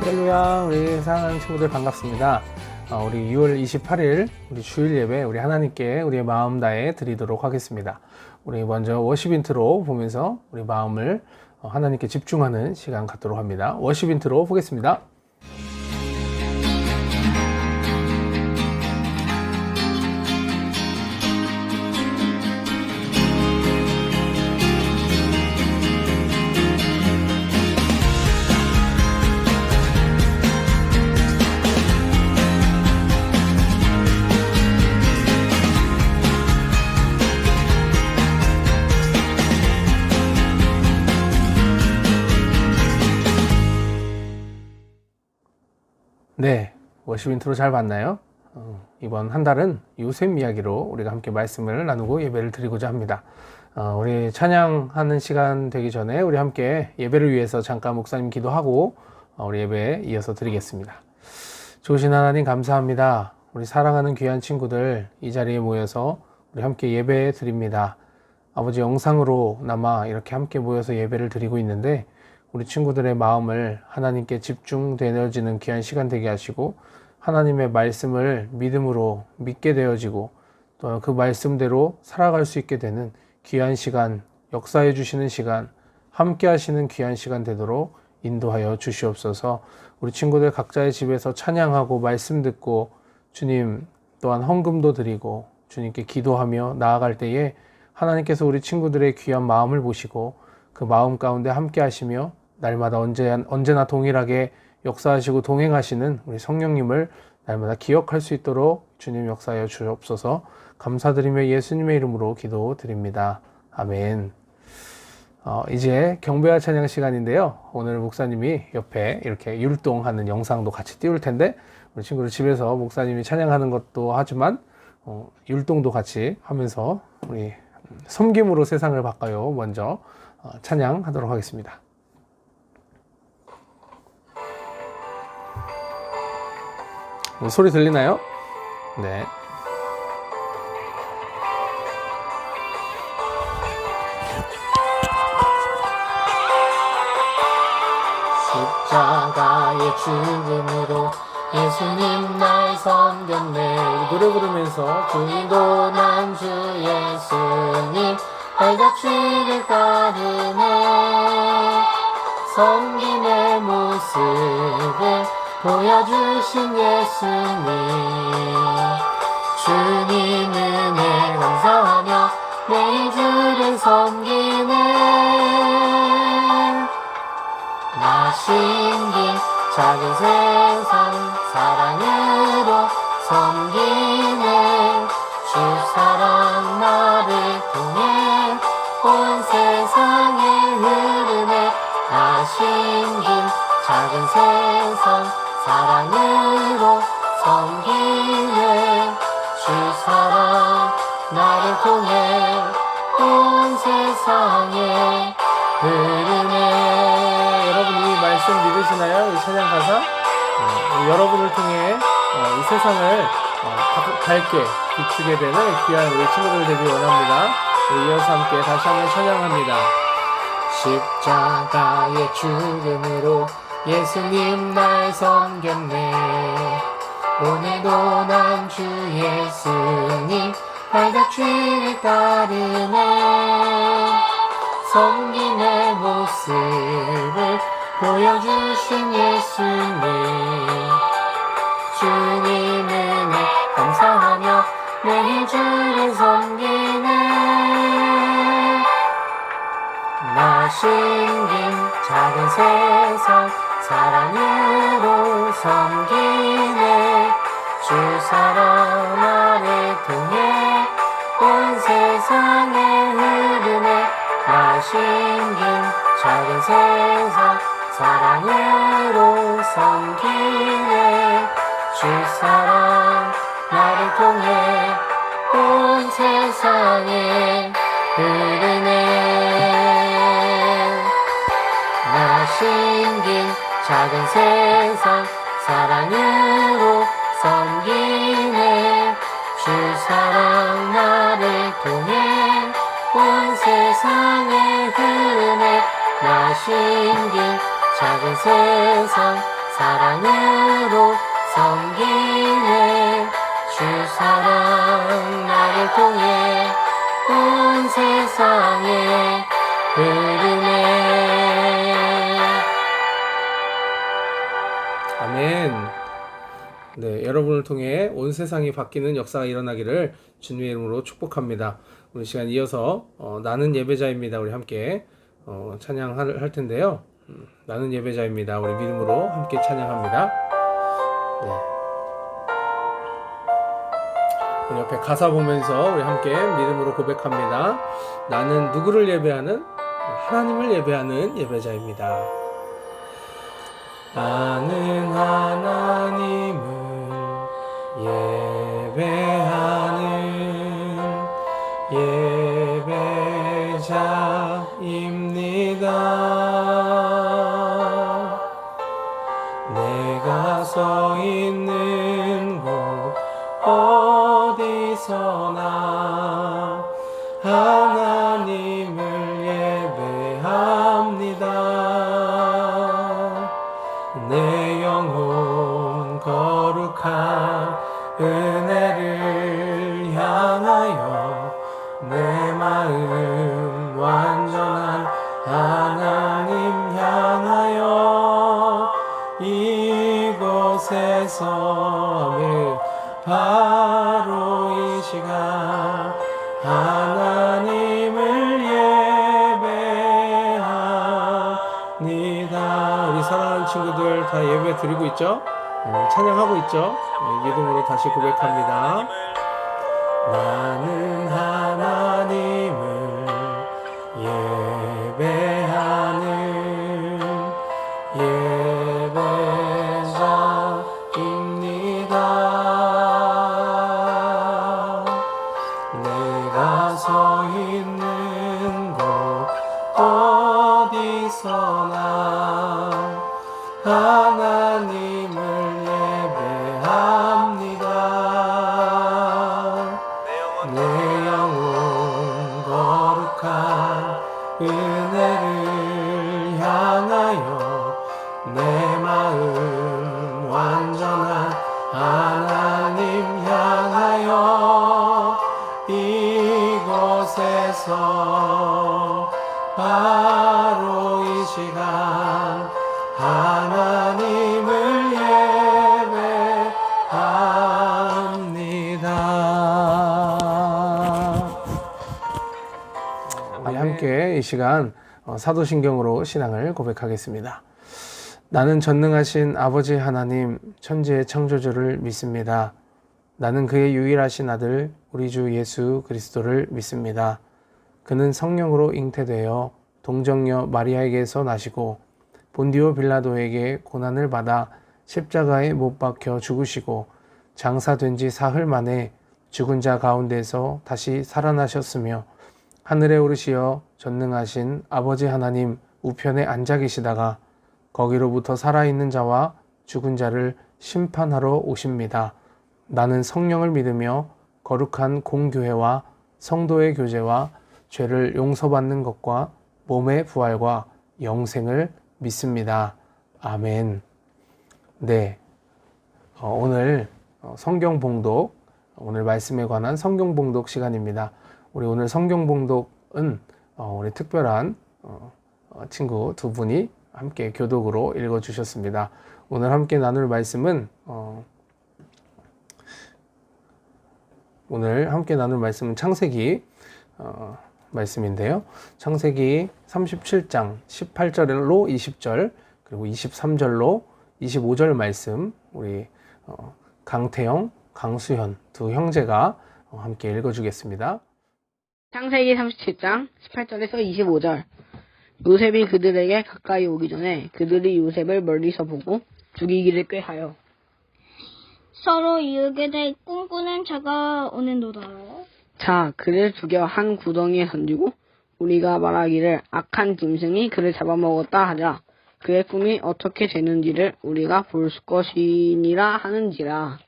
할렐루야. 우리 사랑하는 친구들 반갑습니다. 우리 6월 28일 우리 주일 예배 우리 하나님께 우리의 마음 다해 드리도록 하겠습니다. 우리 먼저 워십 인트로 보면서 우리 마음을 하나님께 집중하는 시간 갖도록 합니다. 워십 인트로 보겠습니다. 네, 워십 인트로 잘 봤나요? 이번 한 달은 요셉 이야기로 우리가 함께 말씀을 나누고 예배를 드리고자 합니다. 우리 찬양하는 시간 되기 전에 우리 함께 예배를 위해서 잠깐 목사님 기도하고 우리 예배에 이어서 드리겠습니다. 좋으신 하나님 감사합니다. 우리 사랑하는 귀한 친구들 이 자리에 모여서 우리 함께 예배 드립니다. 아버지 영상으로 나마 이렇게 함께 모여서 예배를 드리고 있는데 우리 친구들의 마음을 하나님께 집중되어지는 귀한 시간 되게 하시고 하나님의 말씀을 믿음으로 믿게 되어지고 또 그 말씀대로 살아갈 수 있게 되는 귀한 시간, 역사해 주시는 시간, 함께 하시는 귀한 시간 되도록 인도하여 주시옵소서. 우리 친구들 각자의 집에서 찬양하고 말씀 듣고 주님 또한 헌금도 드리고 주님께 기도하며 나아갈 때에 하나님께서 우리 친구들의 귀한 마음을 보시고 그 마음 가운데 함께 하시며 날마다 언제나 동일하게 역사하시고 동행하시는 우리 성령님을 날마다 기억할 수 있도록 주님 역사하여 주옵소서. 감사드리며 예수님의 이름으로 기도드립니다. 아멘. 이제 경배와 찬양 시간인데요. 오늘 목사님이 옆에 이렇게 율동하는 영상도 같이 띄울 텐데 우리 친구들 집에서 목사님이 찬양하는 것도 하지만 율동도 같이 하면서 우리 섬김으로 세상을 바꿔요. 먼저 찬양하도록 하겠습니다. 소리 들리나요? 네. 십자가의 죽음으로 예수님 날 섬겼네. 노래 부르면서 주님도 난 주 예수님 발자취를 따르네. 섬김의 모습을 보여주신 예수님 주님 은혜 감사하며 매일 주를 섬기네. 나 신긴 작은 세상 사랑으로 섬기네. 주 사랑 나를 통해 온 세상에 흐르네. 나 신긴 작은 세상 사랑으로 섬기네. 주 사랑 나를 통해 온 세상에 흐르네. 여러분 이 말씀 믿으시나요? 이 찬양 가사? 여러분을 통해 이 세상을 밝게 비추게 되는 귀한 우리 친구들 되길 원합니다. 우리 이어서 함께 다시 한번 찬양합니다. 십자가의 죽음으로 예수님 날 섬겼네. 오늘도 난 주 예수님 발자취를 따르네. 섬김의 모습을 보여주신 예수님 주님 은혜 감사하며 매일 주를 섬기네. 나 신긴 작은 세상 사랑으로 섬기네. 주 사랑 나를 통해 온 세상에 흐르네. 나 신긴 작은 세상 사랑으로 섬기네. 주 사랑 나를 통해 온 세상에 흐르네. 나 신긴 작은 세상 사랑으로 섬기네. 주 사랑 나를 통해 온 세상에 흐르네. 나 신긴 작은 세상 사랑으로 섬기네. 주 사랑 나를 통해 온 세상에 흐르네. 아멘. 네, 여러분을 통해 온 세상이 바뀌는 역사가 일어나기를 주님의 이름으로 축복합니다. 오늘 시간 이어서 나는 예배자입니다. 우리 함께 찬양할 텐데요. 나는 예배자입니다. 우리 믿음으로 함께 찬양합니다. 네. 우리 옆에 가사 보면서 우리 함께 믿음으로 고백합니다. 나는 누구를 예배하는? 하나님을 예배하는 예배자입니다. 나는 하나님을 예배하는 예배자입니다. 내가 서 있는 곳 어디서나 하나님을 예배합니다. 내 영혼 거룩한 은혜를 향하여 내 마음 완전한 하나님 향하여 이곳에서 바로 이 시간 하나님을 예배합니다. 우리 사랑하는 친구들 다 예배 드리고 있죠? 찬양하고 있죠? 믿음으로 다시 고백합니다. 나는 하나님을 예배하는 예배자입니다. 내가 서 있는 곳 어디서나 하나님을 예배합니다. 내 영혼 거룩한 은혜를 향하여 내 마음 완전한 하나님 향하여 이곳에서 바로 이 시간 하나님을 예배합니다. 우리 함께 이 시간 사도신경으로 신앙을 고백하겠습니다. 나는 전능하신 아버지 하나님 천지의 창조주를 믿습니다. 나는 그의 유일하신 아들 우리 주 예수 그리스도를 믿습니다. 그는 성령으로 잉태되어 동정녀 마리아에게서 나시고 본디오 빌라도에게 고난을 받아 십자가에 못 박혀 죽으시고 장사된 지 사흘 만에 죽은 자 가운데서 다시 살아나셨으며 하늘에 오르시어 전능하신 아버지 하나님 우편에 앉아 계시다가 거기로부터 살아있는 자와 죽은 자를 심판하러 오십니다. 나는 성령을 믿으며 거룩한 공교회와 성도의 교제와 죄를 용서받는 것과 몸의 부활과 영생을 믿습니다. 아멘. 네, 오늘 성경 봉독, 오늘 말씀에 관한 성경 봉독 시간입니다. 우리 오늘 성경 봉독은 우리 특별한 친구 두 분이 함께 교독으로 읽어주셨습니다. 오늘 함께 나눌 말씀은 창세기 말씀인데요. 창세기 37장 18절로 20절 그리고 23절로 25절 말씀 우리 강태영, 강수현 두 형제가 함께 읽어주겠습니다. 창세기 37장 18절에서 25절. 요셉이 그들에게 가까이 오기 전에 그들이 요셉을 멀리서 보고 죽이기를 꾀하여 서로 이르게 될 꿈꾸는 자가 오는도다. 자, 그를 죽여 한 구덩이에 던지고 우리가 말하기를 악한 짐승이 그를 잡아먹었다 하자. 그의 꿈이 어떻게 되는지를 우리가 볼 것이니라 하는지라.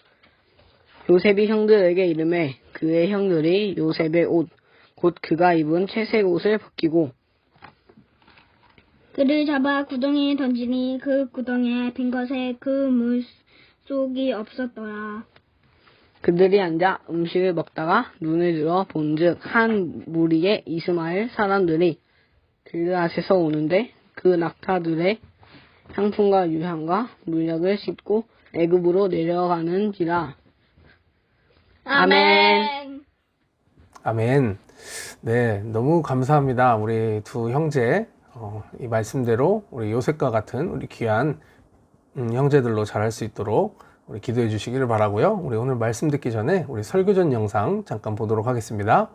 요셉이 형들에게 이르매 그의 형들이 요셉의 옷, 곧 그가 입은 채색 옷을 벗기고 그 그를 잡아 구덩이에 던지니 그 구덩이에 빈 것에 그 물속이 없었더라. 그들이 앉아 음식을 먹다가 눈을 들어 본즉 한 무리의 이스마엘 사람들이 길르앗에서 오는데 그 낙타들의 향품과 유향과 물약을 싣고 애굽으로 내려가는지라. 아멘. 아멘. 네, 너무 감사합니다. 우리 두 형제, 이 말씀대로 우리 요셉과 같은 우리 귀한 형제들로 자랄 수 있도록 우리 기도해 주시기를 바라고요. 우리 오늘 말씀 듣기 전에 우리 설교전 영상 잠깐 보도록 하겠습니다.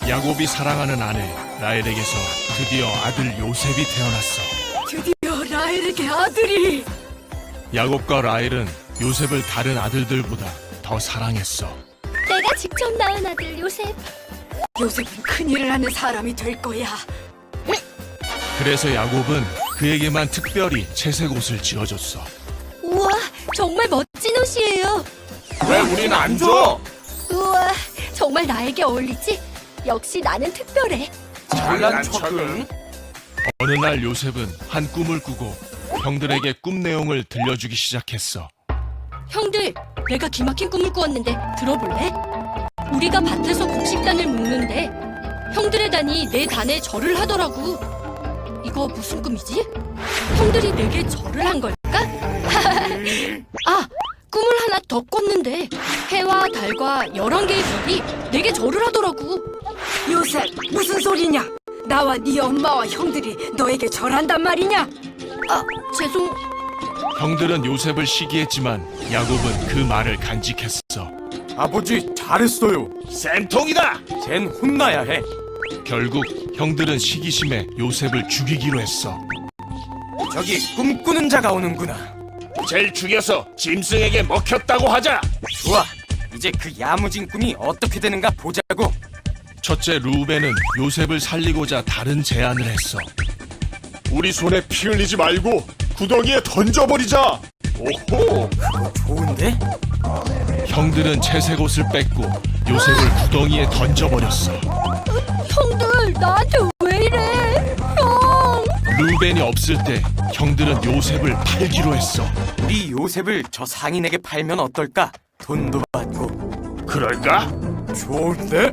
야곱이 사랑하는 아내 라헬에게서 드디어 아들 요셉이 태어났어. 드디어 라헬에게 아들이. 야곱과 라헬은 요셉을 다른 아들들보다 더 사랑했어. 내가 직접 낳은 아들 요셉. 요셉은 큰일을 하는 사람이 될 거야. 그래서 야곱은 그에게만 특별히 채색 옷을 지어줬어. 우와, 정말 멋진 옷이에요. 왜 우린 안 줘? 우와, 정말 나에게 어울리지? 역시 나는 특별해. 잘난 척은? 어느 날 요셉은 한 꿈을 꾸고 형들에게 꿈 내용을 들려주기 시작했어. 형들, 내가 기막힌 꿈을 꾸었는데 들어볼래? 우리가 밭에서 곡식단을 묶는데 형들의 단이 내 단에 절을 하더라고. 이거 무슨 꿈이지? 형들이 내게 절을 한 걸까? 아, 꿈을 하나 더 꿨는데 해와 달과 11개의 별이 내게 절을 하더라고. 요셉, 무슨 소리냐? 나와 네 엄마와 형들이 너에게 절한단 말이냐? 아, 죄송. 형들은 요셉을 시기했지만 야곱은 그 말을 간직했어. 아버지 잘했어요. 쌤통이다! 쟨 혼나야 해. 결국 형들은 시기심에 요셉을 죽이기로 했어. 저기 꿈꾸는 자가 오는구나. 쟤를 죽여서 짐승에게 먹혔다고 하자! 좋아. 이제 그 야무진 꿈이 어떻게 되는가 보자고. 첫째 루벤은 요셉을 살리고자 다른 제안을 했어. 우리 손에 피 흘리지 말고 구덩이에 던져버리자! 오호! 좋은데? 형들은 채색 옷을 뺏고 요셉을 구덩이에 던져버렸어. 형들, 나한테 왜 이래? 형! 루벤이 없을 때 형들은 요셉을 팔기로 했어. 우리 요셉을 저 상인에게 팔면 어떨까? 돈도 받고. 그럴까? 좋은데?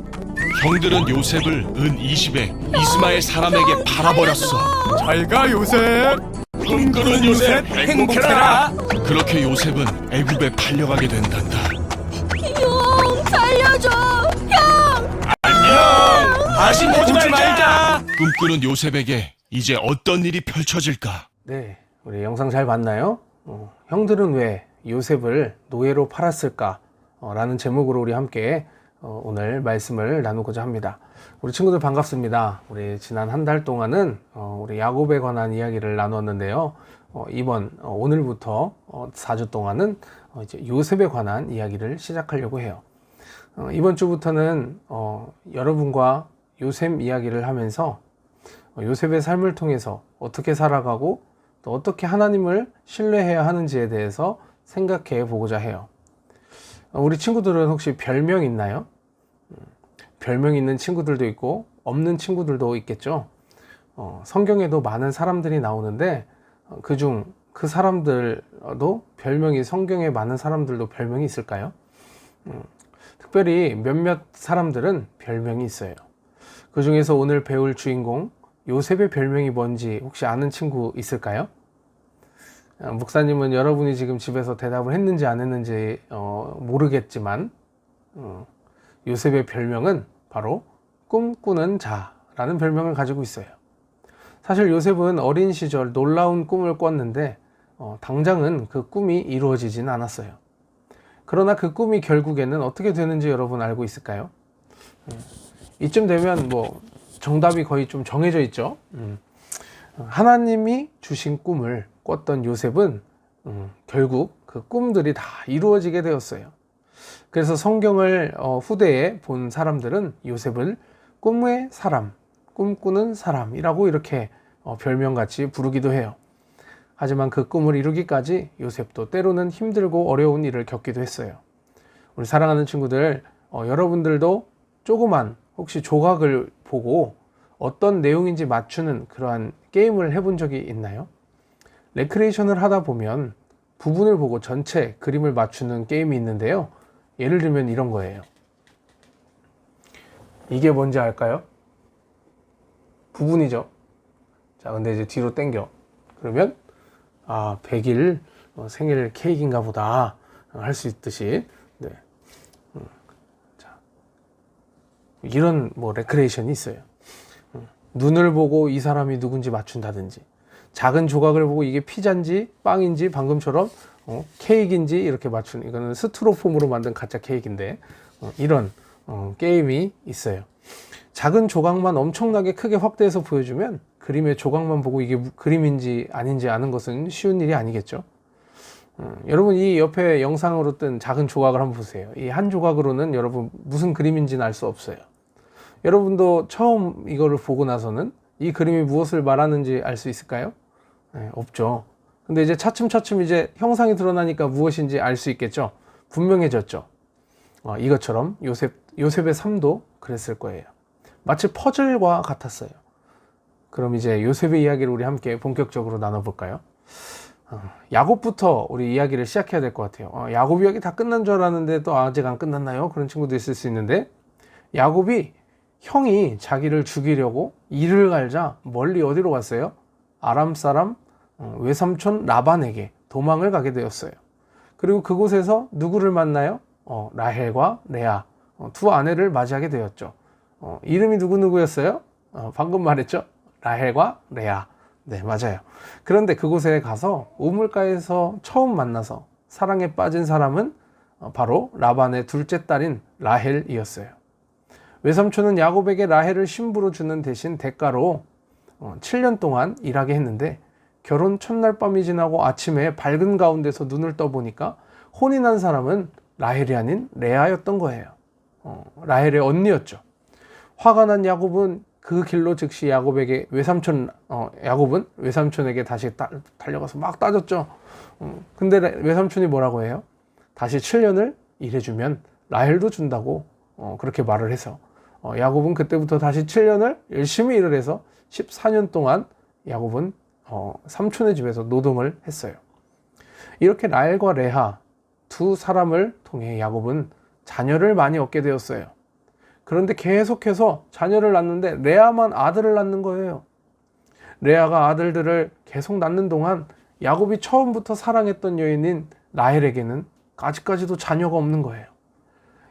형들은 요셉을 은 20에 이스마엘 사람에게 팔아버렸어. 잘가 요셉. 꿈꾸는 요셉 행복해라. 그렇게 요셉은 애굽에 팔려가게 된단다. 형, 살려줘! 형! 안녕! 다시 보지 말자. 꿈꾸는 요셉에게 이제 어떤 일이 펼쳐질까? 네, 우리 영상 잘 봤나요? 형들은 왜 요셉을 노예로 팔았을까? 라는 제목으로 우리 함께 오늘 말씀을 나누고자 합니다. 우리 친구들 반갑습니다. 우리 지난 한 달 동안은 우리 야곱에 관한 이야기를 나누었는데요. 오늘부터 4주 동안은 이제 요셉에 관한 이야기를 시작하려고 해요. 이번 주부터는 여러분과 요셉 이야기를 하면서 요셉의 삶을 통해서 어떻게 살아가고 또 어떻게 하나님을 신뢰해야 하는지에 대해서 생각해 보고자 해요. 우리 친구들은 혹시 별명 있나요? 별명 있는 친구들도 있고 없는 친구들도 있겠죠. 성경에도 많은 사람들이 나오는데 그중 그 사람들도 별명이 성경에 많은 사람들도 별명이 있을까요? 특별히 몇몇 사람들은 별명이 있어요. 그 중에서 오늘 배울 주인공 요셉의 별명이 뭔지 혹시 아는 친구 있을까요? 목사님은 여러분이 지금 집에서 대답을 했는지 안 했는지 모르겠지만 요셉의 별명은 바로 꿈꾸는 자라는 별명을 가지고 있어요. 사실 요셉은 어린 시절 놀라운 꿈을 꿨는데 당장은 그 꿈이 이루어지진 않았어요. 그러나 그 꿈이 결국에는 어떻게 되는지 여러분 알고 있을까요? 이쯤 되면 뭐 정답이 거의 좀 정해져 있죠. 하나님이 주신 꿈을 꿨던 요셉은 결국 그 꿈들이 다 이루어지게 되었어요. 그래서 성경을 후대에 본 사람들은 요셉을 꿈의 사람, 꿈꾸는 사람이라고 이렇게 별명같이 부르기도 해요. 하지만 그 꿈을 이루기까지 요셉도 때로는 힘들고 어려운 일을 겪기도 했어요. 우리 사랑하는 친구들, 여러분들도 조그만 혹시 조각을 보고 어떤 내용인지 맞추는 그러한 게임을 해본 적이 있나요? 레크레이션을 하다 보면 부분을 보고 전체 그림을 맞추는 게임이 있는데요. 예를 들면 이런 거예요. 이게 뭔지 알까요? 부분이죠. 자, 근데 이제 뒤로 당겨. 그러면 100일 생일 케이크인가 보다 할 수 있듯이, 네. 자, 이런 레크레이션이 있어요. 눈을 보고 이 사람이 누군지 맞춘다든지, 작은 조각을 보고 이게 피자인지 빵인지 방금처럼 케이크인지 이렇게 맞추는, 이거는 스티로폼으로 만든 가짜 케이크인데 이런 게임이 있어요. 작은 조각만 엄청나게 크게 확대해서 보여주면 그림의 조각만 보고 이게 그림인지 아닌지 아는 것은 쉬운 일이 아니겠죠. 여러분, 이 옆에 영상으로 뜬 작은 조각을 한번 보세요. 이 한 조각으로는 여러분 무슨 그림인지는 알 수 없어요. 여러분도 처음 이거를 보고 나서는 이 그림이 무엇을 말하는지 알 수 있을까요? 네, 없죠. 근데 이제 차츰차츰 이제 형상이 드러나니까 무엇인지 알 수 있겠죠. 분명해졌죠. 이것처럼 요셉의 삶도 그랬을 거예요. 마치 퍼즐과 같았어요. 그럼 이제 요셉의 이야기를 우리 함께 본격적으로 나눠볼까요? 야곱부터 우리 이야기를 시작해야 될 것 같아요. 야곱 이야기 다 끝난 줄 알았는데 또 아직 안 끝났나요? 그런 친구도 있을 수 있는데, 야곱이 형이 자기를 죽이려고 이를 갈자 멀리 어디로 갔어요? 아람 사람 외삼촌 라반에게 도망을 가게 되었어요. 그리고 그곳에서 누구를 만나요? 라헬과 레아, 두 아내를 맞이하게 되었죠. 이름이 누구였어요? 방금 말했죠? 라헬과 레아. 네, 맞아요. 그런데 그곳에 가서 우물가에서 처음 만나서 사랑에 빠진 사람은 바로 라반의 둘째 딸인 라헬이었어요. 외삼촌은 야곱에게 라헬을 신부로 주는 대신 대가로 7년 동안 일하게 했는데, 결혼 첫날 밤이 지나고 아침에 밝은 가운데서 눈을 떠보니까 혼이 난 사람은 라헬이 아닌 레아였던 거예요. 라헬의 언니였죠. 화가 난 야곱은 그 길로 즉시 야곱은 외삼촌에게 다시 달려가서 막 따졌죠. 근데 외삼촌이 뭐라고 해요? 다시 7년을 일해주면 라헬도 준다고 그렇게 말을 해서 야곱은 그때부터 다시 7년을 열심히 일을 해서 14년 동안 야곱은 삼촌의 집에서 노동을 했어요. 이렇게 라헬과 레아 두 사람을 통해 야곱은 자녀를 많이 얻게 되었어요. 그런데 계속해서 자녀를 낳는데 레아만 아들을 낳는 거예요. 레아가 아들들을 계속 낳는 동안 야곱이 처음부터 사랑했던 여인인 라헬에게는 아직까지도 자녀가 없는 거예요.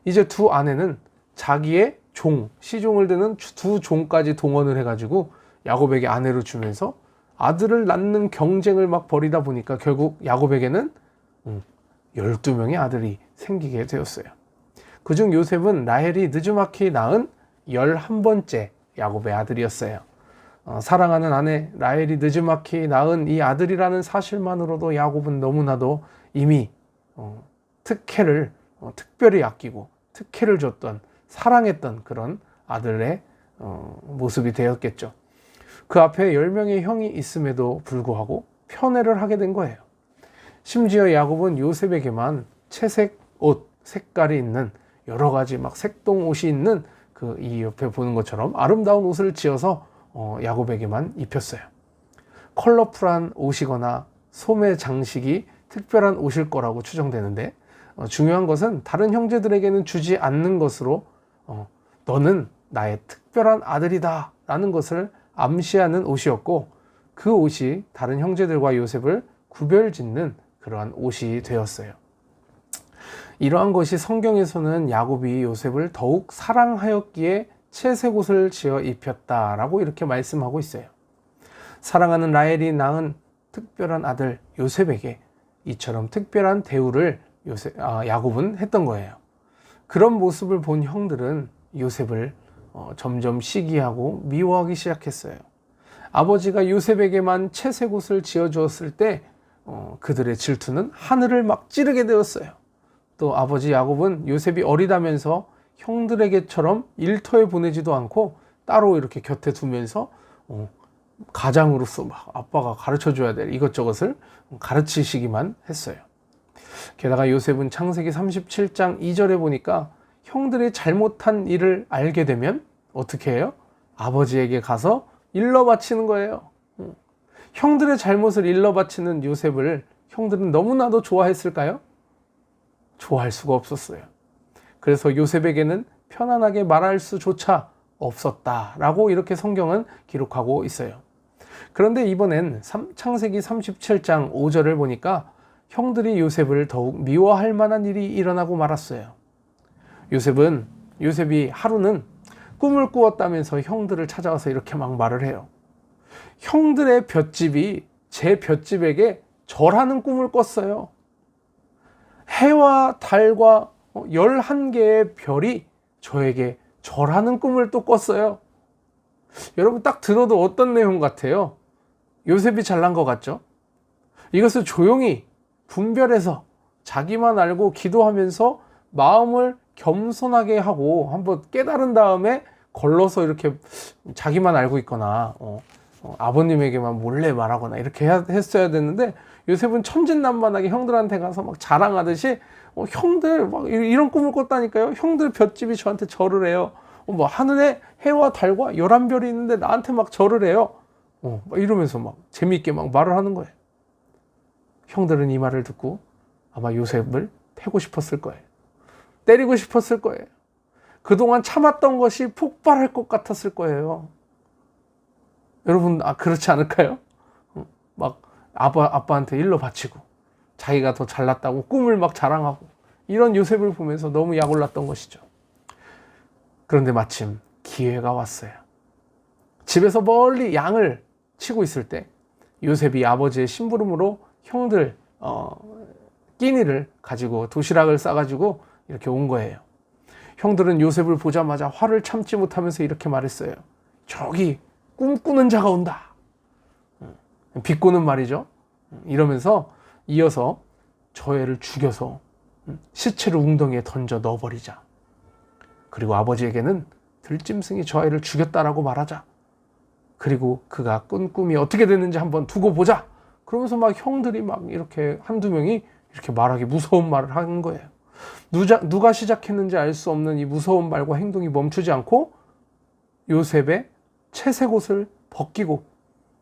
이제 두 아내는 자기의 시종을 드는 두 종까지 동원을 해가지고 야곱에게 아내로 주면서 아들을 낳는 경쟁을 막 벌이다 보니까 결국 야곱에게는 12명의 아들이 생기게 되었어요. 그중 요셉은 라헬이 느즈막히 낳은 11번째 야곱의 아들이었어요. 사랑하는 아내 라헬이 느즈막히 낳은 이 아들이라는 사실만으로도 야곱은 너무나도 이미 특혜를 특별히 아끼고 특혜를 줬던, 사랑했던 그런 아들의 모습이 되었겠죠. 그 앞에 10명의 형이 있음에도 불구하고 편애를 하게 된 거예요. 심지어 야곱은 요셉에게만 채색 옷 색깔이 있는 여러 가지 막 색동 옷이 있는 이 옆에 보는 것처럼 아름다운 옷을 지어서 야곱에게만 입혔어요. 컬러풀한 옷이거나 소매 장식이 특별한 옷일 거라고 추정되는데, 중요한 것은 다른 형제들에게는 주지 않는 것으로 너는 나의 특별한 아들이다 라는 것을 암시하는 옷이었고, 그 옷이 다른 형제들과 요셉을 구별짓는 그러한 옷이 되었어요. 이러한 것이 성경에서는 야곱이 요셉을 더욱 사랑하였기에 채색 옷을 지어 입혔다라고 이렇게 말씀하고 있어요. 사랑하는 라헬이 낳은 특별한 아들 요셉에게 이처럼 특별한 대우를 야곱은 했던 거예요. 그런 모습을 본 형들은 요셉을 점점 시기하고 미워하기 시작했어요. 아버지가 요셉에게만 채색 옷을 지어주었을 때 그들의 질투는 하늘을 막 찌르게 되었어요. 또 아버지 야곱은 요셉이 어리다면서 형들에게처럼 일터에 보내지도 않고 따로 이렇게 곁에 두면서 가장으로서 막 아빠가 가르쳐줘야 될 이것저것을 가르치시기만 했어요. 게다가 요셉은 창세기 37장 2절에 보니까 형들이 잘못한 일을 알게 되면 어떻게 해요? 아버지에게 가서 일러 바치는 거예요. 형들의 잘못을 일러 바치는 요셉을 형들은 너무나도 좋아했을까요? 좋아할 수가 없었어요. 그래서 요셉에게는 편안하게 말할 수조차 없었다라고 이렇게 성경은 기록하고 있어요. 그런데 이번엔 창세기 37장 5절을 보니까 형들이 요셉을 더욱 미워할 만한 일이 일어나고 말았어요. 요셉이 하루는 꿈을 꾸었다면서 형들을 찾아와서 이렇게 막 말을 해요. 형들의 볏집이 제 볏집에게 절하는 꿈을 꿨어요. 해와 달과 11개의 별이 저에게 절하는 꿈을 또 꿨어요. 여러분 딱 들어도 어떤 내용 같아요? 요셉이 잘난 것 같죠? 이것을 조용히 분별해서 자기만 알고 기도하면서 마음을 겸손하게 하고 한번 깨달은 다음에 걸러서 이렇게 자기만 알고 있거나 아버님에게만 몰래 말하거나 이렇게 했어야 됐는데, 요셉은 천진난만하게 형들한테 가서 막 자랑하듯이 형들 막 이런 꿈을 꿨다니까요. 형들 볏집이 저한테 절을 해요. 뭐 하늘에 해와 달과 11별이 있는데 나한테 막 절을 해요. 막 이러면서 막 재미있게 막 말을 하는 거예요. 형들은 이 말을 듣고 아마 요셉을 패고 싶었을 거예요. 때리고 싶었을 거예요. 그동안 참았던 것이 폭발할 것 같았을 거예요. 여러분 그렇지 않을까요? 막 아빠한테 일러 바치고 자기가 더 잘났다고 꿈을 막 자랑하고 이런 요셉을 보면서 너무 약올랐던 것이죠. 그런데 마침 기회가 왔어요. 집에서 멀리 양을 치고 있을 때 요셉이 아버지의 심부름으로 형들 끼니를 가지고 도시락을 싸가지고 이렇게 온 거예요. 형들은 요셉을 보자마자 화를 참지 못하면서 이렇게 말했어요. 저기 꿈꾸는 자가 온다. 비꼬는 말이죠. 이러면서 이어서 저 애를 죽여서 시체를 웅덩이에 던져 넣어버리자. 그리고 아버지에게는 들짐승이 저 아이를 죽였다라고 말하자. 그리고 그가 꾼 꿈이 어떻게 됐는지 한번 두고 보자. 그러면서 막 형들이 막 이렇게 한두 명이 이렇게 말하기 무서운 말을 하는 거예요. 누가 시작했는지 알 수 없는 이 무서운 말과 행동이 멈추지 않고 요셉의 채색옷을 벗기고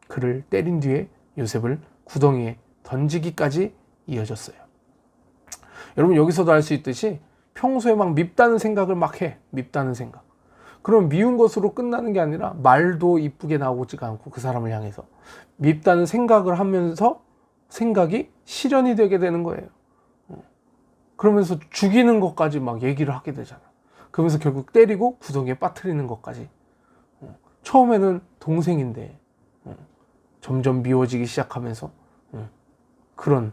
그를 때린 뒤에 요셉을 구덩이에 던지기까지 이어졌어요. 여러분 여기서도 알 수 있듯이 평소에 막 밉다는 생각을 막 해. 밉다는 생각. 그럼 미운 것으로 끝나는 게 아니라 말도 이쁘게 나오지가 않고 그 사람을 향해서 밉다는 생각을 하면서 생각이 실현이 되게 되는 거예요. 그러면서 죽이는 것까지 막 얘기를 하게 되잖아. 그러면서 결국 때리고 구덩이에 빠뜨리는 것까지. 처음에는 동생인데 점점 미워지기 시작하면서 그런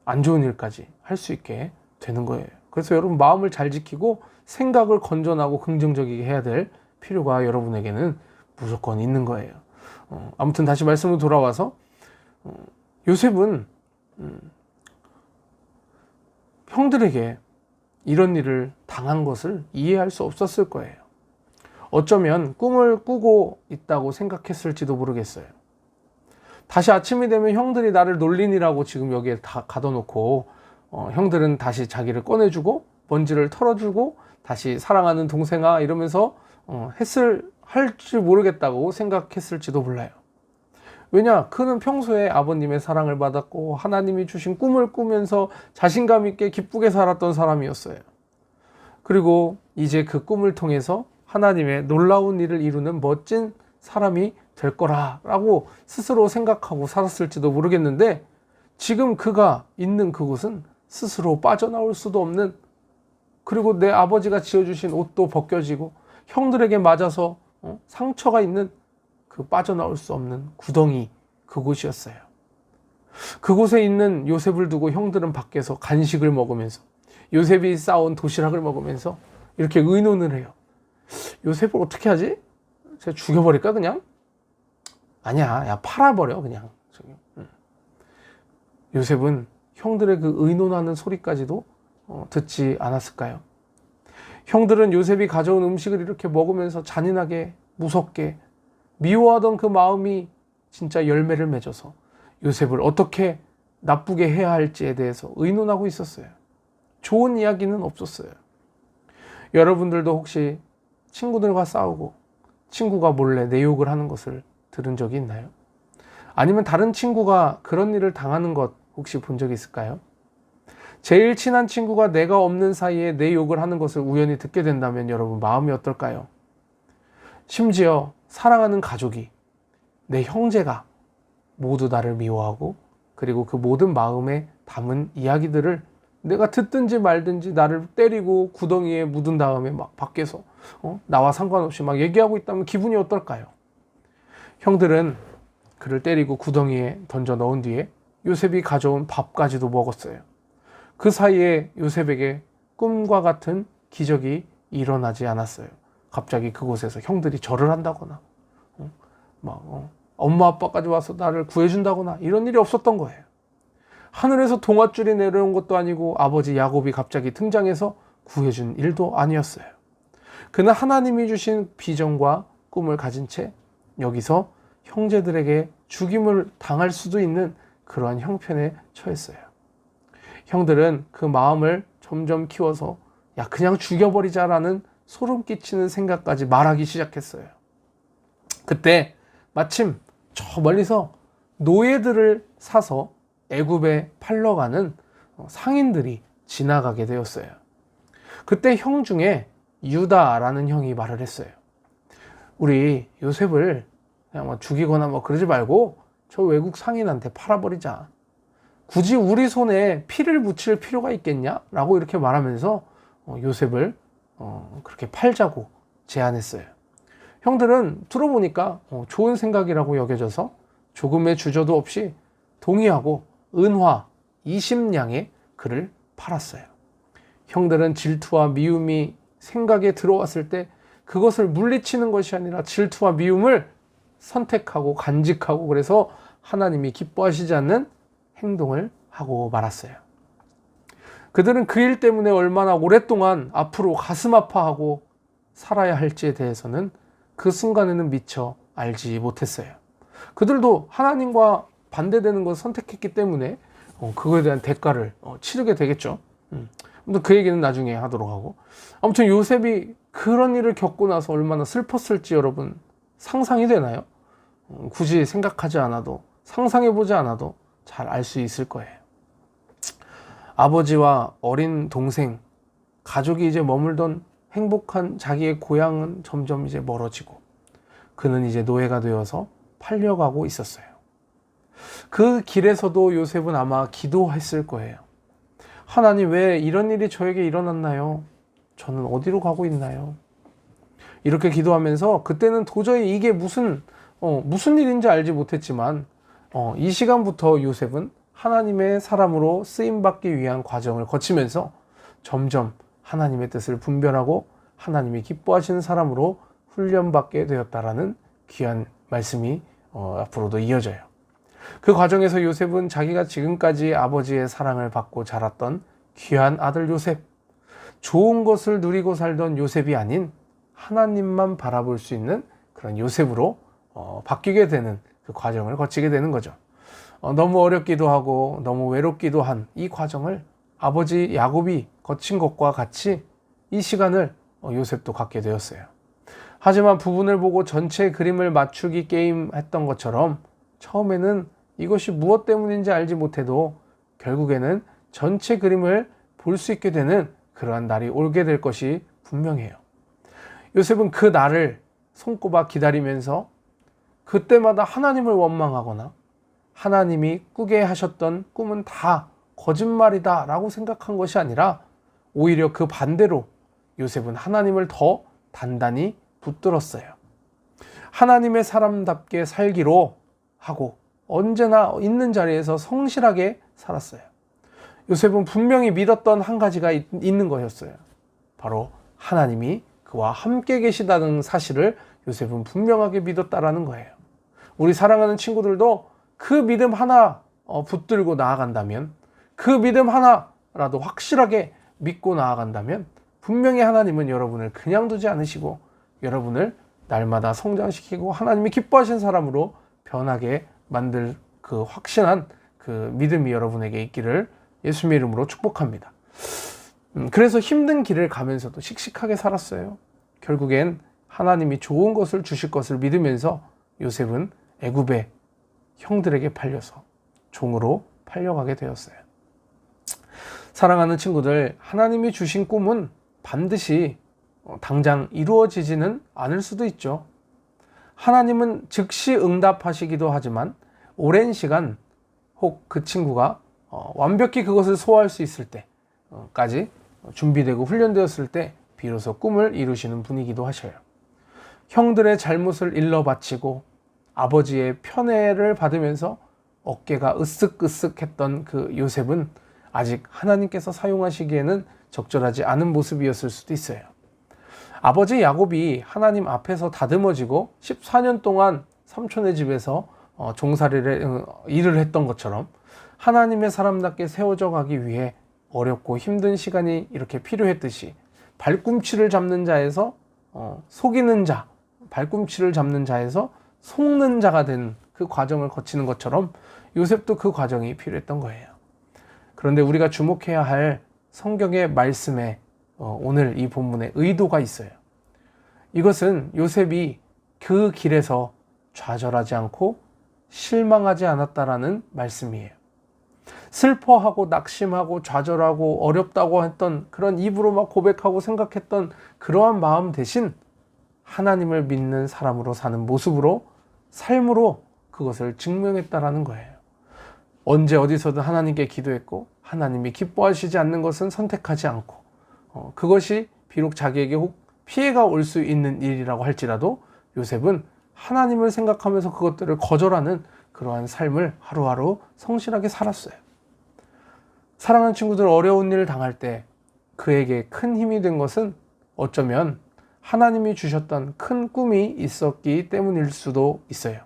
안 좋은 일까지 할 수 있게 되는 거예요. 그래서 여러분 마음을 잘 지키고 생각을 건전하고 긍정적이게 해야 될 필요가 여러분에게는 무조건 있는 거예요. 아무튼 다시 말씀으로 돌아와서 요셉은 형들에게 이런 일을 당한 것을 이해할 수 없었을 거예요. 어쩌면 꿈을 꾸고 있다고 생각했을지도 모르겠어요. 다시 아침이 되면 형들이 나를 놀리니라고 지금 여기에 다 가둬놓고 형들은 다시 자기를 꺼내주고 먼지를 털어주고 다시 사랑하는 동생아 이러면서 할지 모르겠다고 생각했을지도 몰라요. 왜냐? 그는 평소에 아버님의 사랑을 받았고 하나님이 주신 꿈을 꾸면서 자신감 있게 기쁘게 살았던 사람이었어요. 그리고 이제 그 꿈을 통해서 하나님의 놀라운 일을 이루는 멋진 사람이 될 거라고 스스로 생각하고 살았을지도 모르겠는데, 지금 그가 있는 그곳은 스스로 빠져나올 수도 없는, 그리고 내 아버지가 지어주신 옷도 벗겨지고 형들에게 맞아서 상처가 있는 그 빠져나올 수 없는 구덩이, 그곳이었어요. 그곳에 있는 요셉을 두고 형들은 밖에서 간식을 먹으면서 요셉이 싸온 도시락을 먹으면서 이렇게 의논을 해요. 요셉을 어떻게 하지? 제가 죽여버릴까 그냥? 아니야, 야 팔아버려 그냥. 요셉은 형들의 그 의논하는 소리까지도 듣지 않았을까요? 형들은 요셉이 가져온 음식을 이렇게 먹으면서 잔인하게 무섭게 미워하던 그 마음이 진짜 열매를 맺어서 요셉을 어떻게 나쁘게 해야 할지에 대해서 의논하고 있었어요. 좋은 이야기는 없었어요. 여러분들도 혹시 친구들과 싸우고 친구가 몰래 내 욕을 하는 것을 들은 적이 있나요? 아니면 다른 친구가 그런 일을 당하는 것 혹시 본 적이 있을까요? 제일 친한 친구가 내가 없는 사이에 내 욕을 하는 것을 우연히 듣게 된다면 여러분 마음이 어떨까요? 심지어 사랑하는 가족이, 내 형제가 모두 나를 미워하고 그리고 그 모든 마음에 담은 이야기들을 내가 듣든지 말든지 나를 때리고 구덩이에 묻은 다음에 막 밖에서 나와 상관없이 막 얘기하고 있다면 기분이 어떨까요? 형들은 그를 때리고 구덩이에 던져 넣은 뒤에 요셉이 가져온 밥까지도 먹었어요. 그 사이에 요셉에게 꿈과 같은 기적이 일어나지 않았어요. 갑자기 그곳에서 형들이 절을 한다거나 엄마 아빠까지 와서 나를 구해준다거나 이런 일이 없었던 거예요. 하늘에서 동아줄이 내려온 것도 아니고 아버지 야곱이 갑자기 등장해서 구해준 일도 아니었어요. 그는 하나님이 주신 비전과 꿈을 가진 채 여기서 형제들에게 죽임을 당할 수도 있는 그러한 형편에 처했어요. 형들은 그 마음을 점점 키워서 야 그냥 죽여버리자라는 소름 끼치는 생각까지 말하기 시작했어요. 그때 마침 저 멀리서 노예들을 사서 애굽에 팔러 가는 상인들이 지나가게 되었어요. 그때 형 중에 유다라는 형이 말을 했어요. 우리 요셉을 그냥 죽이거나 그러지 말고 저 외국 상인한테 팔아버리자. 굳이 우리 손에 피를 묻힐 필요가 있겠냐? 라고 이렇게 말하면서 요셉을 그렇게 팔자고 제안했어요. 형들은 들어보니까 좋은 생각이라고 여겨져서 조금의 주저도 없이 동의하고 은화 20냥에 그를 팔았어요. 형들은 질투와 미움이 생각에 들어왔을 때 그것을 물리치는 것이 아니라 질투와 미움을 선택하고 간직하고 그래서 하나님이 기뻐하시지 않는 행동을 하고 말았어요. 그들은 그 일 때문에 얼마나 오랫동안 앞으로 가슴 아파하고 살아야 할지에 대해서는 그 순간에는 미처 알지 못했어요. 그들도 하나님과 반대되는 것을 선택했기 때문에 그거에 대한 대가를 치르게 되겠죠. 그 얘기는 나중에 하도록 하고, 아무튼 요셉이 그런 일을 겪고 나서 얼마나 슬펐을지 여러분 상상이 되나요? 굳이 생각하지 않아도, 상상해보지 않아도 잘 알 수 있을 거예요. 아버지와 어린 동생, 가족이 이제 머물던 행복한 자기의 고향은 점점 이제 멀어지고 그는 이제 노예가 되어서 팔려가고 있었어요. 그 길에서도 요셉은 아마 기도했을 거예요. 하나님, 왜 이런 일이 저에게 일어났나요? 저는 어디로 가고 있나요? 이렇게 기도하면서 그때는 도저히 이게 무슨 일인지 알지 못했지만 이 시간부터 요셉은 하나님의 사람으로 쓰임받기 위한 과정을 거치면서 점점 하나님의 뜻을 분별하고 하나님이 기뻐하시는 사람으로 훈련받게 되었다라는 귀한 말씀이 앞으로도 이어져요. 그 과정에서 요셉은 자기가 지금까지 아버지의 사랑을 받고 자랐던 귀한 아들 요셉, 좋은 것을 누리고 살던 요셉이 아닌 하나님만 바라볼 수 있는 그런 요셉으로 바뀌게 되는 그 과정을 거치게 되는 거죠. 너무 어렵기도 하고 너무 외롭기도 한 이 과정을 아버지 야곱이 거친 것과 같이 이 시간을 요셉도 갖게 되었어요. 하지만 부분을 보고 전체 그림을 맞추기 게임 했던 것처럼 처음에는 이것이 무엇 때문인지 알지 못해도 결국에는 전체 그림을 볼 수 있게 되는 그러한 날이 오게 될 것이 분명해요. 요셉은 그 날을 손꼽아 기다리면서 그때마다 하나님을 원망하거나 하나님이 꾸게 하셨던 꿈은 다 거짓말이다 라고 생각한 것이 아니라 오히려 그 반대로 요셉은 하나님을 더 단단히 붙들었어요. 하나님의 사람답게 살기로 하고 언제나 있는 자리에서 성실하게 살았어요. 요셉은 분명히 믿었던 한 가지가 있는 것이었어요. 바로 하나님이 그와 함께 계시다는 사실을 요셉은 분명하게 믿었다라는 거예요. 우리 사랑하는 친구들도 그 믿음 하나 붙들고 나아간다면, 그 믿음 하나라도 확실하게 믿고 나아간다면 분명히 하나님은 여러분을 그냥 두지 않으시고 여러분을 날마다 성장시키고 하나님이 기뻐하시는 사람으로 변하게 만들 그 확신한 그 믿음이 여러분에게 있기를 예수님의 이름으로 축복합니다. 그래서 힘든 길을 가면서도 씩씩하게 살았어요. 결국엔 하나님이 좋은 것을 주실 것을 믿으면서 요셉은 애굽의 형들에게 팔려서 종으로 팔려가게 되었어요. 사랑하는 친구들, 하나님이 주신 꿈은 반드시 당장 이루어지지는 않을 수도 있죠. 하나님은 즉시 응답하시기도 하지만 오랜 시간 혹 그 친구가 완벽히 그것을 소화할 수 있을 때까지 준비되고 훈련되었을 때 비로소 꿈을 이루시는 분이기도 하셔요. 형들의 잘못을 일러 바치고 아버지의 편애를 받으면서 어깨가 으쓱으쓱했던 그 요셉은 아직 하나님께서 사용하시기에는 적절하지 않은 모습이었을 수도 있어요. 아버지 야곱이 하나님 앞에서 다듬어지고 14년 동안 삼촌의 집에서 일을 했던 것처럼 하나님의 사람답게 세워져 가기 위해 어렵고 힘든 시간이 이렇게 필요했듯이 발꿈치를 잡는 자에서 속이는 자, 발꿈치를 잡는 자에서 속는 자가 된 그 과정을 거치는 것처럼 요셉도 그 과정이 필요했던 거예요. 그런데 우리가 주목해야 할 성경의 말씀에 오늘 이 본문에 의도가 있어요. 이것은 요셉이 그 길에서 좌절하지 않고 실망하지 않았다라는 말씀이에요. 슬퍼하고 낙심하고 좌절하고 어렵다고 했던 그런 입으로 막 고백하고 생각했던 그러한 마음 대신 하나님을 믿는 사람으로 사는 모습으로 삶으로 그것을 증명했다라는 거예요. 언제 어디서든 하나님께 기도했고 하나님이 기뻐하시지 않는 것은 선택하지 않고 그것이 비록 자기에게 혹 피해가 올 수 있는 일이라고 할지라도 요셉은 하나님을 생각하면서 그것들을 거절하는 그러한 삶을 하루하루 성실하게 살았어요. 사랑하는 친구들, 어려운 일을 당할 때 그에게 큰 힘이 된 것은 어쩌면 하나님이 주셨던 큰 꿈이 있었기 때문일 수도 있어요.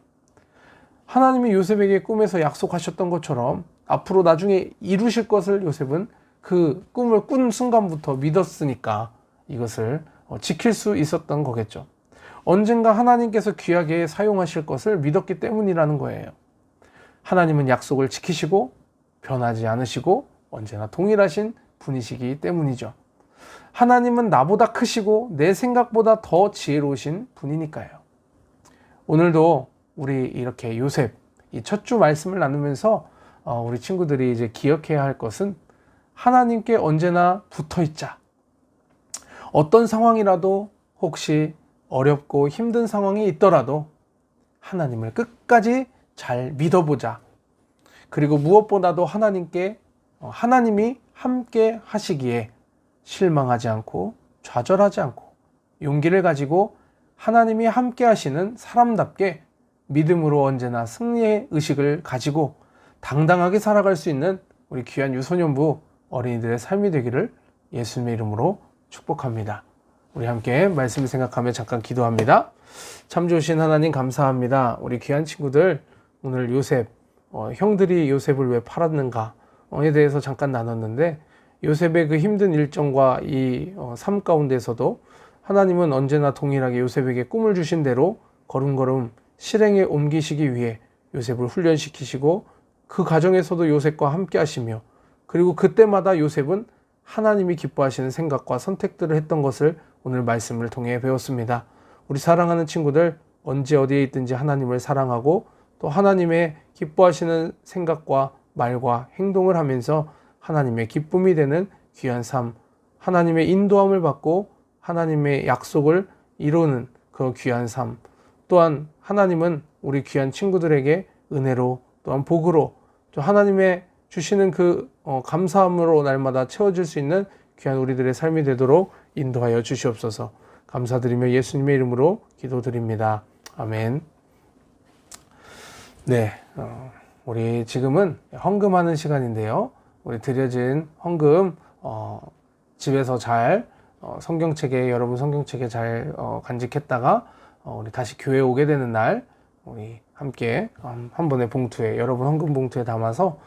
하나님이 요셉에게 꿈에서 약속하셨던 것처럼 앞으로 나중에 이루실 것을 요셉은 그 꿈을 꾼 순간부터 믿었으니까 이것을 지킬 수 있었던 거겠죠. 언젠가 하나님께서 귀하게 사용하실 것을 믿었기 때문이라는 거예요. 하나님은 약속을 지키시고 변하지 않으시고 언제나 동일하신 분이시기 때문이죠. 하나님은 나보다 크시고 내 생각보다 더 지혜로우신 분이니까요. 오늘도 우리 이렇게 요셉 이 첫 주 말씀을 나누면서 우리 친구들이 이제 기억해야 할 것은 하나님께 언제나 붙어 있자. 어떤 상황이라도 혹시 어렵고 힘든 상황이 있더라도 하나님을 끝까지 잘 믿어보자. 그리고 무엇보다도 하나님이 함께 하시기에 실망하지 않고 좌절하지 않고 용기를 가지고 하나님이 함께 하시는 사람답게 믿음으로 언제나 승리의 의식을 가지고 당당하게 살아갈 수 있는 우리 귀한 유소년부 어린이들의 삶이 되기를 예수님의 이름으로 축복합니다. 우리 함께 말씀을 생각하며 잠깐 기도합니다. 참 좋으신 하나님 감사합니다. 우리 귀한 친구들 오늘 요셉, 형들이 요셉을 왜 팔았는가에 대해서 잠깐 나눴는데 요셉의 그 힘든 일정과 이 삶 가운데서도 하나님은 언제나 동일하게 요셉에게 꿈을 주신 대로 걸음걸음 실행에 옮기시기 위해 요셉을 훈련시키시고 그 과정에서도 요셉과 함께 하시며 그리고 그때마다 요셉은 하나님이 기뻐하시는 생각과 선택들을 했던 것을 오늘 말씀을 통해 배웠습니다. 우리 사랑하는 친구들 언제 어디에 있든지 하나님을 사랑하고 또 하나님의 기뻐하시는 생각과 말과 행동을 하면서 하나님의 기쁨이 되는 귀한 삶, 하나님의 인도함을 받고 하나님의 약속을 이루는 그 귀한 삶, 또한 하나님은 우리 귀한 친구들에게 은혜로 또한 복으로 또 하나님의 주시는 그 감사함으로 날마다 채워질 수 있는 귀한 우리들의 삶이 되도록 인도하여 주시옵소서. 감사드리며 예수님의 이름으로 기도드립니다. 아멘. 네, 우리 지금은 헌금하는 시간인데요. 우리 드려진 헌금 집에서 잘 여러분 성경책에 잘 간직했다가 우리 다시 교회에 오게 되는 날 우리 함께 한 번의 봉투에 여러분 헌금 봉투에 담아서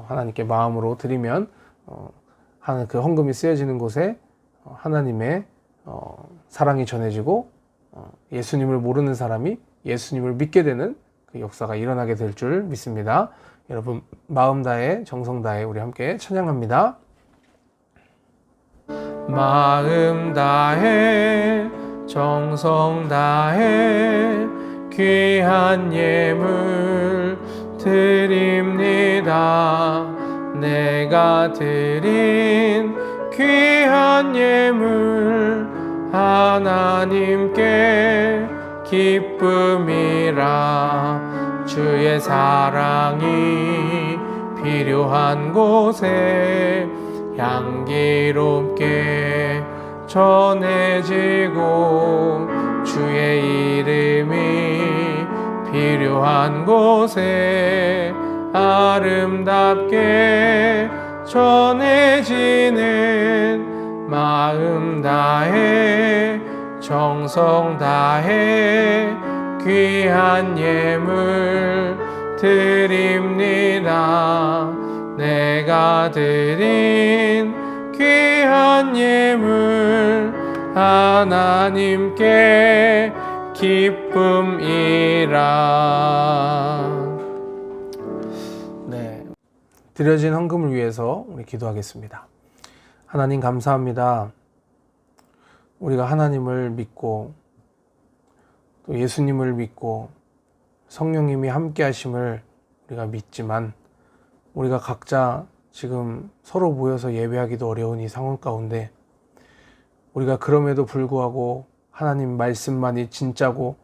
하나님께 마음으로 드리면 그 헌금이 쓰여지는 곳에 하나님의 사랑이 전해지고 예수님을 모르는 사람이 예수님을 믿게 되는 그 역사가 일어나게 될 줄 믿습니다. 여러분 마음 다해 정성 다해 우리 함께 찬양합니다. 마음 다해 정성 다해 귀한 예물 드립니다. 내가 드린 귀한 예물 하나님께 기쁨이라. 주의 사랑이 필요한 곳에 향기롭게 전해지고 주의 이름이 필요한 곳에 아름답게 전해지는 마음 다해 정성 다해 귀한 예물 드립니다. 내가 드린 귀한 예물 하나님께 기쁨이라. 네, 드려진 헌금을 위해서 우리 기도하겠습니다. 하나님 감사합니다. 우리가 하나님을 믿고 또 예수님을 믿고 성령님이 함께 하심을 우리가 믿지만 우리가 각자 지금 서로 모여서 예배하기도 어려운 이 상황 가운데 우리가 그럼에도 불구하고 하나님 말씀만이 진짜고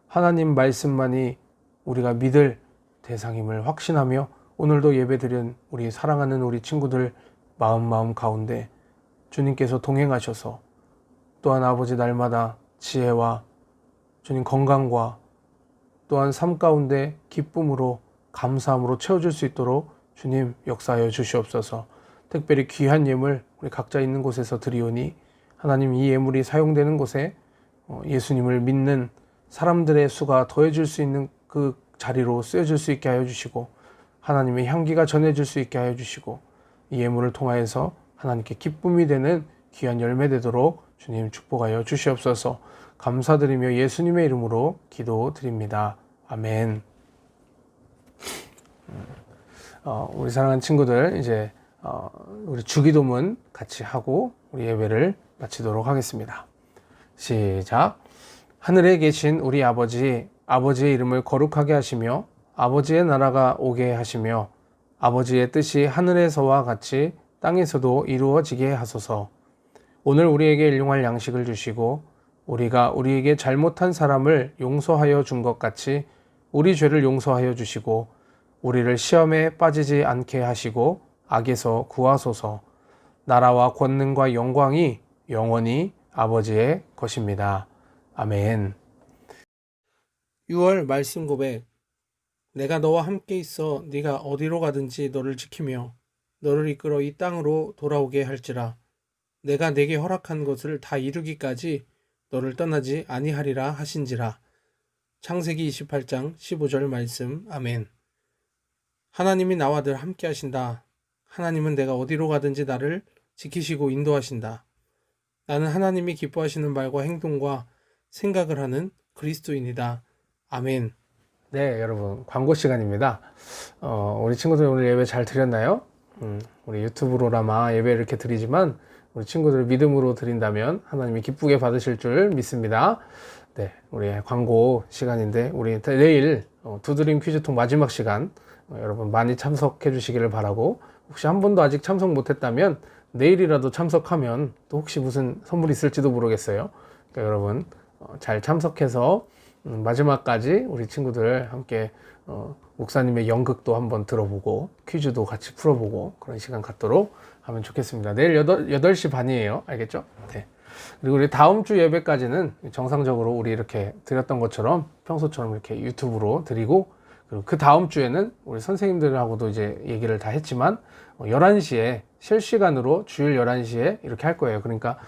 하나님 말씀만이 우리가 믿을 대상임을 확신하며 오늘도 예배드린 우리 사랑하는 우리 친구들 마음 가운데 주님께서 동행하셔서 또한 아버지 날마다 지혜와 주님 건강과 또한 삶 가운데 기쁨으로 감사함으로 채워줄 수 있도록 주님 역사하여 주시옵소서. 특별히 귀한 예물 우리 각자 있는 곳에서 드리오니 하나님 이 예물이 사용되는 곳에 예수님을 믿는 사람들의 수가 더해질 수 있는 그 자리로 쓰여질 수 있게 하여 주시고 하나님의 향기가 전해질 수 있게 하여 주시고 이 예물을 통하여서 하나님께 기쁨이 되는 귀한 열매 되도록 주님 축복하여 주시옵소서. 감사드리며 예수님의 이름으로 기도드립니다. 아멘. 우리 사랑하는 친구들 이제 우리 주기도문 같이 하고 우리 예배를 마치도록 하겠습니다. 시작. 하늘에 계신 우리 아버지, 아버지의 이름을 거룩하게 하시며 아버지의 나라가 오게 하시며 아버지의 뜻이 하늘에서와 같이 땅에서도 이루어지게 하소서. 오늘 우리에게 일용할 양식을 주시고 우리가 우리에게 잘못한 사람을 용서하여 준 것 같이 우리 죄를 용서하여 주시고 우리를 시험에 빠지지 않게 하시고 악에서 구하소서. 나라와 권능과 영광이 영원히 아버지의 것입니다. 아멘. 6월 말씀 고백. 내가 너와 함께 있어 네가 어디로 가든지 너를 지키며 너를 이끌어 이 땅으로 돌아오게 할지라. 내가 네게 허락한 것을 다 이루기까지 너를 떠나지 아니하리라 하신지라. 창세기 28장 15절 말씀. 아멘. 하나님이 나와 늘 함께 하신다. 하나님은 내가 어디로 가든지 나를 지키시고 인도하신다. 나는 하나님이 기뻐하시는 말과 행동과 생각을 하는 그리스도인이다. 아멘. 네, 여러분 광고 시간입니다. 우리 친구들 오늘 예배 잘 드렸나요? 우리 유튜브로나마 예배를 이렇게 드리지만 우리 친구들 믿음으로 드린다면 하나님이 기쁘게 받으실 줄 믿습니다. 네, 우리 광고 시간인데 우리 내일 두드림 퀴즈통 마지막 시간 여러분 많이 참석해 주시기를 바라고, 혹시 한 번도 아직 참석 못했다면 내일이라도 참석하면 또 혹시 무슨 선물이 있을지도 모르겠어요. 그러니까 여러분 잘 참석해서 마지막까지 우리 친구들 함께 목사님의 연극도 한번 들어보고 퀴즈도 같이 풀어보고 그런 시간 갖도록 하면 좋겠습니다. 내일 8시 반이에요. 알겠죠? 네. 그리고 우리 다음 주 예배까지는 정상적으로 우리 이렇게 드렸던 것처럼 평소처럼 이렇게 유튜브로 드리고, 그리고 그 다음 주에는 우리 선생님들하고도 이제 얘기를 다 했지만 11시에 실시간으로 주일 11시에 이렇게 할 거예요. 그러니까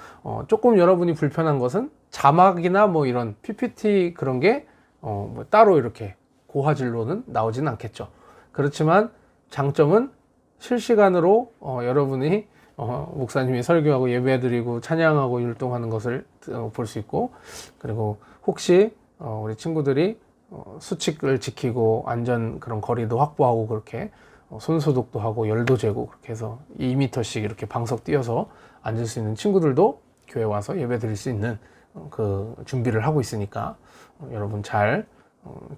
조금 여러분이 불편한 것은 자막이나 뭐 이런 PPT 그런 게 뭐 따로 이렇게 고화질로는 나오지는 않겠죠. 그렇지만 장점은 실시간으로 여러분이 목사님이 설교하고 예배드리고 찬양하고 율동하는 것을 볼 수 있고, 그리고 혹시 우리 친구들이 수칙을 지키고 안전 그런 거리도 확보하고 그렇게 손소독도 하고 열도 재고 그렇게 해서 2m씩 이렇게 방석 띄어서 앉을 수 있는 친구들도 교회 와서 예배 드릴 수 있는 그 준비를 하고 있으니까 여러분 잘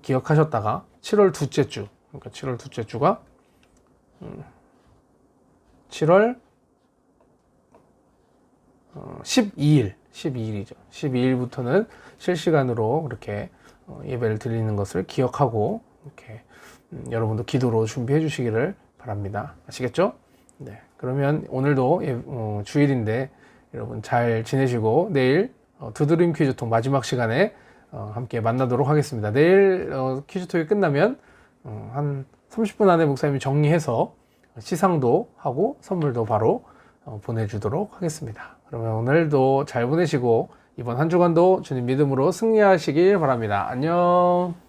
기억하셨다가 7월 둘째 주, 그러니까 7월 둘째 주가 7월 12일이죠. 12일부터는 실시간으로 그렇게 예배를 드리는 것을 기억하고 이렇게 여러분도 기도로 준비해 주시기를 바랍니다. 아시겠죠? 네. 그러면 오늘도 주일인데 여러분 잘 지내시고 내일 두드림 퀴즈톡 마지막 시간에 함께 만나도록 하겠습니다. 내일 퀴즈톡이 끝나면 한 30분 안에 목사님이 정리해서 시상도 하고 선물도 바로 보내주도록 하겠습니다. 그러면 오늘도 잘 보내시고 이번 한 주간도 주님 믿음으로 승리하시길 바랍니다. 안녕.